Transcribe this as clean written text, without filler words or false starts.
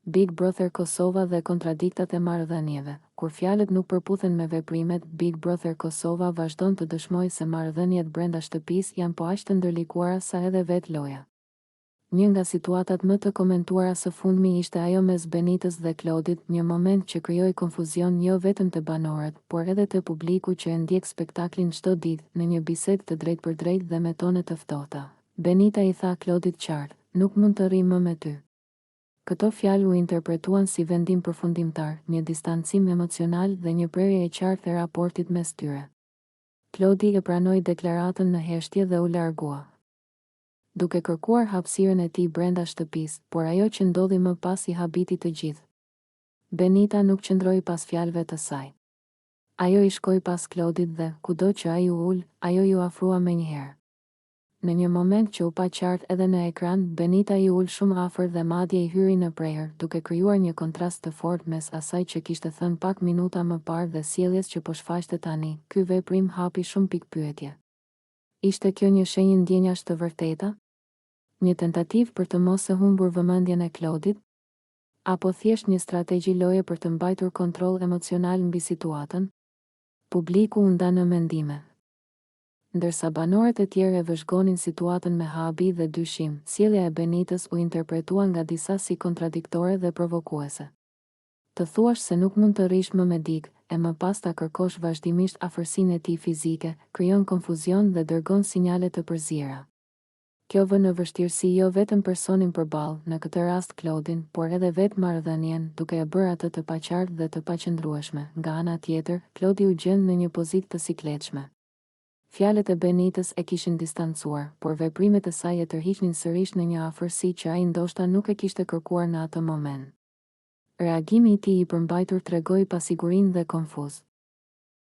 Big Brother Kosova dhe kontradiktat e marrëdhënieve. Kur fjalët nuk përputhen me veprimet, Big Brother Kosova vazhdon të dëshmojë se marrëdhëniet brenda shtëpisë janë po aq të ndërlikuara sa edhe vetë loja. Një nga situatat më të komentuara së fundmi ishte ajo mes Benitës dhe Klodit, një moment që krijoi konfuzion jo vetëm te banorët, por edhe te publiku që e ndjek spektaklin çdo ditë. Në një bisedë të drejtpërdrejtë dhe me tone të ftohta, Benita i tha Klodit qartë: "Nuk mund të rri më me ty." Këto fjalë u interpretuan si vendim përfundimtar, një distancim emocional dhe një prerje e qartë e raportit mes tyre. Klodi e pranoi deklaratën në heshtje dhe u largua, duke kërkuar hapësirën e tij brenda shtëpisë, por ajo që ndodhi më pas i habiti të gjithë. Benita nuk qëndroi pas fjalëve të saj. Ajo i shkoi pas Klodit dhe, kudo që ai u ul, ajo ju afrua menjëherë. Në një moment që u pa qartë edhe në ekran, Benita i ul shumë afër dhe madje i hyri në prehër, duke krijuar një kontrast të fortë mes asaj që kishte thënë pak minuta më parë dhe sjelljes që po shfaqte tani. Ky veprim hapi shumë pikpyetje. Ishte kjo një shenjë ndjenjash të vërteta? Një tentativë për të mos e humbur vëmendjen e Klodit? Apo thjesht një strategji loje për të mbajtur kontroll emocional mbi situatën? Publiku u nda në mendime. Ndërsa banorët e tjerë e vëzhgonin situatën me habi dhe dyshim, sjellja e Benitës u interpretua nga disa si kontradiktore dhe provokuese. Të thuash se nuk mund të rish më me dikë, e më pas ta kërkosh vazhdimisht afërsinë e tij fizike, krijon konfuzion dhe dërgon sinjale të përziera. Kjo vë në vështirësi jo vetëm personin përballë, në këtë rast Klodin, por edhe vetë marrëdhënien, duke e bërë atë të paqartë dhe të paqëndrueshme. Nga ana tjetër, Klodi u gjend në një pozitë të sikletshme. Fjalët e Benitës e kishin distancuar, por veprimet e saj e tërhiqnin sërish në një afërsi që ai ndoshta nuk e kishte kërkuar në atë moment. Reagimi i tij i përmbajtur tregoi pasigurinë dhe konfuz.